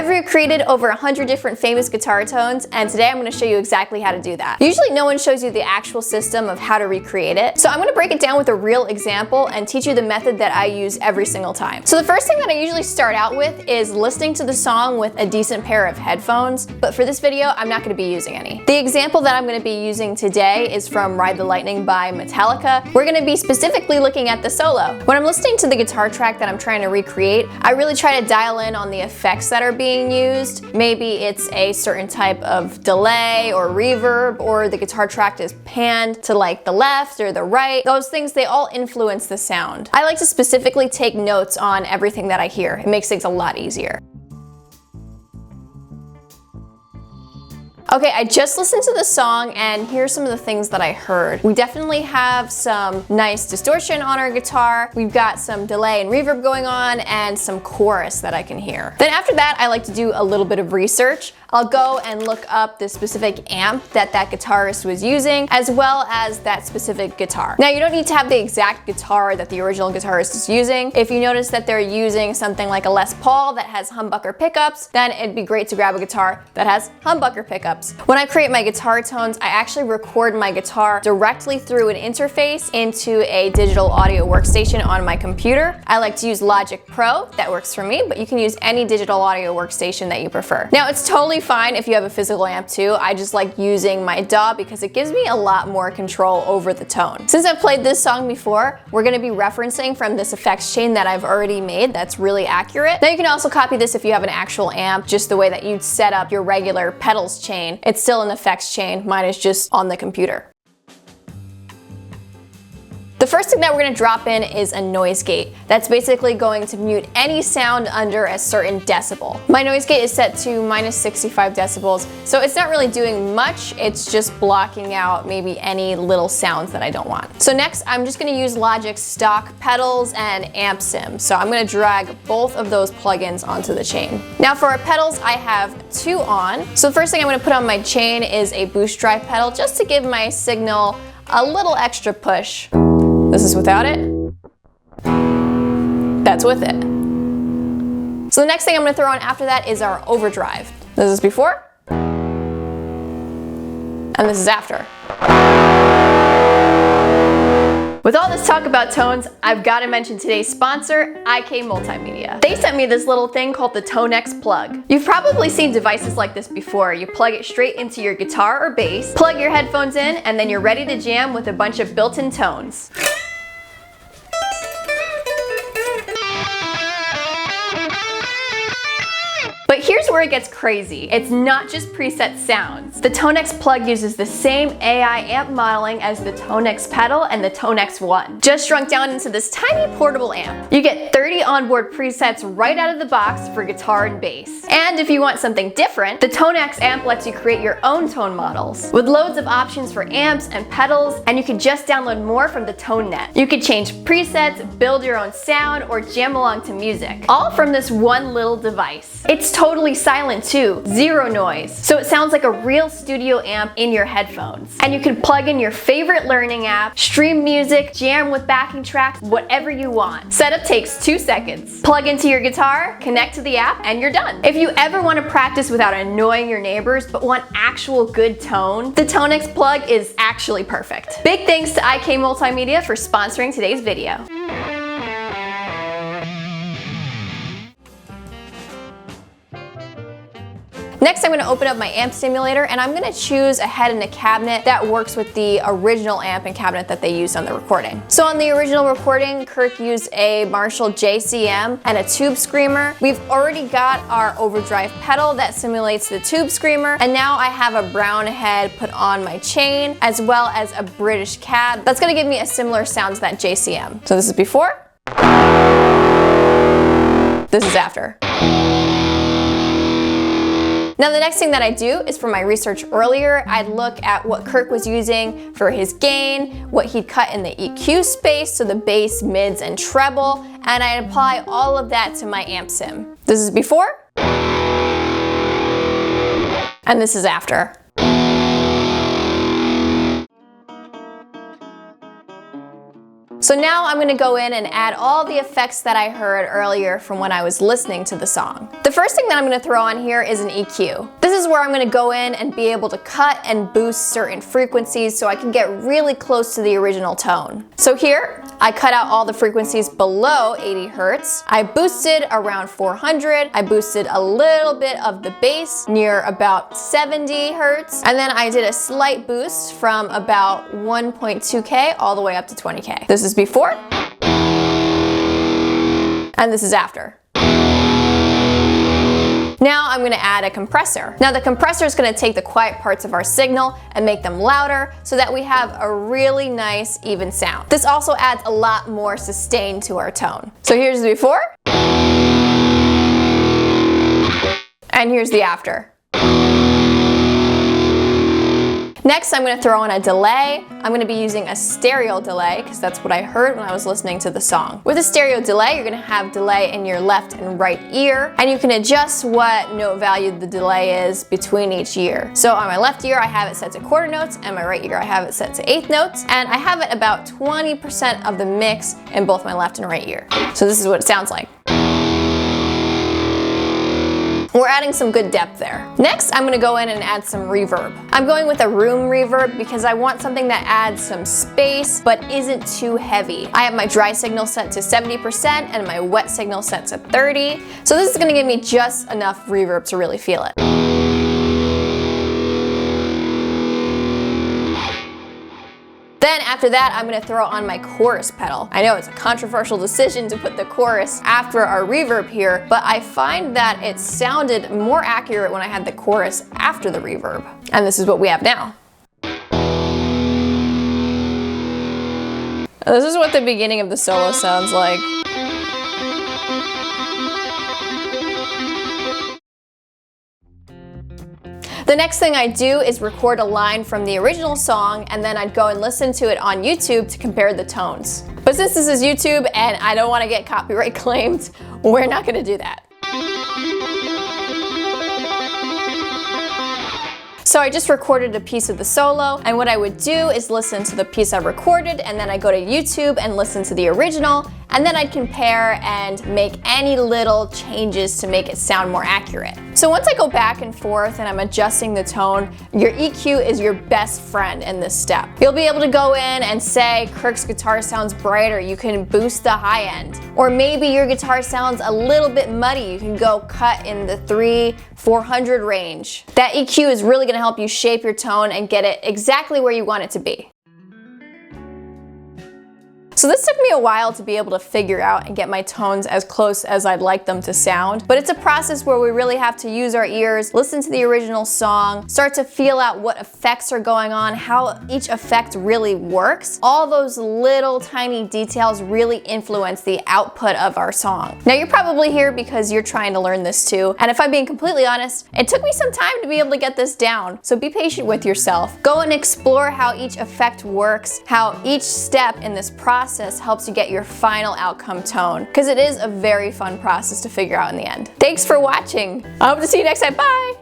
I've recreated over 100 different famous guitar tones, and today I'm going to show you exactly how to do that. Usually no one shows you the actual system of how to recreate it, so I'm going to break it down with a real example and teach you the method that I use every single time. So the first thing that I usually start out with is listening to the song with a decent pair of headphones, but for this video I'm not going to be using any. The example that I'm going to be using today is from Ride the Lightning by Metallica. We're going to be specifically looking at the solo. When I'm listening to the guitar track that I'm trying to recreate, I really try to dial in on the effects that are being used. Maybe it's a certain type of delay or reverb, or the guitar track is panned to like the left or the right. Those things, they all influence the sound. I like to specifically take notes on everything that I hear. It makes things a lot easier. Okay, I just listened to the song and here's some of the things that I heard. We definitely have some nice distortion on our guitar. We've got some delay and reverb going on and some chorus that I can hear. Then after that, I like to do a little bit of research. I'll go and look up the specific amp that guitarist was using, as well as that specific guitar. Now, you don't need to have the exact guitar that the original guitarist is using. If you notice that they're using something like a Les Paul that has humbucker pickups, then it'd be great to grab a guitar that has humbucker pickups. When I create my guitar tones, I actually record my guitar directly through an interface into a digital audio workstation on my computer. I like to use Logic Pro. That works for me, but you can use any digital audio workstation that you prefer. Now, it's totally fine if you have a physical amp too. I just like using my DAW because it gives me a lot more control over the tone. Since I've played this song before, we're going to be referencing from this effects chain that I've already made that's really accurate. Now you can also copy this if you have an actual amp, just the way that you'd set up your regular pedals chain. It's still an effects chain. Mine is just on the computer. The first thing that we're going to drop in is a noise gate. That's basically going to mute any sound under a certain decibel. My noise gate is set to minus 65 decibels, so it's not really doing much. It's just blocking out maybe any little sounds that I don't want. So next, I'm just going to use Logic's stock pedals and amp sim. So I'm going to drag both of those plugins onto the chain. Now for our pedals, I have two on. So the first thing I'm going to put on my chain is a boost drive pedal, just to give my signal a little extra push. This is without it. That's with it. So the next thing I'm going to throw on after that is our overdrive. This is before, and this is after. With all this talk about tones, I've got to mention today's sponsor, IK Multimedia. They sent me this little thing called the ToneX plug. You've probably seen devices like this before. You plug it straight into your guitar or bass, plug your headphones in, and then you're ready to jam with a bunch of built-in tones. But here's where it gets crazy. It's not just preset sounds. The ToneX plug uses the same AI amp modeling as the ToneX pedal and the ToneX One, just shrunk down into this tiny portable amp. You get 30 onboard presets right out of the box for guitar and bass. And if you want something different, the ToneX amp lets you create your own tone models with loads of options for amps and pedals, and you can just download more from the ToneNet. You can change presets, build your own sound, or jam along to music, all from this one little device. It's totally silent too, zero noise, so it sounds like a real studio amp in your headphones. And you can plug in your favorite learning app, stream music, jam with backing tracks, whatever you want. Setup takes 2 seconds. Plug into your guitar, connect to the app, and you're done. If you ever want to practice without annoying your neighbors but want actual good tone, the ToneX plug is actually perfect. Big thanks to IK Multimedia for sponsoring today's video. Next, I'm going to open up my amp simulator and I'm going to choose a head and a cabinet that works with the original amp and cabinet that they used on the recording. So on the original recording, Kirk used a Marshall JCM and a tube screamer. We've already got our overdrive pedal that simulates the tube screamer, and now I have a brown head put on my chain, as well as a British cab. That's going to give me a similar sound to that JCM. So this is before. This is after. Now the next thing that I do is, for my research earlier, I'd look at what Kirk was using for his gain, what he'd cut in the EQ space, so the bass, mids, and treble, and I'd apply all of that to my amp sim. This is before, and this is after. So now I'm gonna go in and add all the effects that I heard earlier from when I was listening to the song. The first thing that I'm gonna throw on here is an EQ. This is where I'm gonna go in and be able to cut and boost certain frequencies so I can get really close to the original tone. So here, I cut out all the frequencies below 80 Hertz. I boosted around 400. I boosted a little bit of the bass near about 70 Hertz. And then I did a slight boost from about 1.2K all the way up to 20K. This is before, and this is after. Now I'm gonna add a compressor. Now the compressor is gonna take the quiet parts of our signal and make them louder so that we have a really nice even sound. This also adds a lot more sustain to our tone. So here's the before, and here's the after. Next, I'm gonna throw in a delay. I'm gonna be using a stereo delay because that's what I heard when I was listening to the song. With a stereo delay, you're gonna have delay in your left and right ear, and you can adjust what note value the delay is between each ear. So on my left ear, I have it set to quarter notes, and my right ear, I have it set to eighth notes, and I have it about 20% of the mix in both my left and right ear. So this is what it sounds like. We're adding some good depth there. Next, I'm gonna go in and add some reverb. I'm going with a room reverb because I want something that adds some space but isn't too heavy. I have my dry signal set to 70% and my wet signal set to 30. So this is gonna give me just enough reverb to really feel it. Then after that, I'm gonna throw on my chorus pedal. I know it's a controversial decision to put the chorus after our reverb here, but I find that it sounded more accurate when I had the chorus after the reverb. And this is what we have now. This is what the beginning of the solo sounds like. The next thing I do is record a line from the original song, and then I'd go and listen to it on YouTube to compare the tones. But since this is YouTube and I don't want to get copyright claimed, we're not going to do that. So I just recorded a piece of the solo, and what I would do is listen to the piece I recorded, and then I go to YouTube and listen to the original, and then I'd compare and make any little changes to make it sound more accurate. So once I go back and forth and I'm adjusting the tone, your EQ is your best friend in this step. You'll be able to go in and say, Kirk's guitar sounds brighter, you can boost the high end. Or maybe your guitar sounds a little bit muddy, you can go cut in the 300-400 range. That EQ is really gonna help you shape your tone and get it exactly where you want it to be. So this took me a while to be able to figure out and get my tones as close as I'd like them to sound, but it's a process where we really have to use our ears, listen to the original song, start to feel out what effects are going on, how each effect really works. All those little tiny details really influence the output of our song. Now you're probably here because you're trying to learn this too, and if I'm being completely honest, it took me some time to be able to get this down, so be patient with yourself. Go and explore how each effect works, how each step in this process helps you get your final outcome tone, because it is a very fun process to figure out in the end. Thanks for watching. I hope to see you next time. Bye!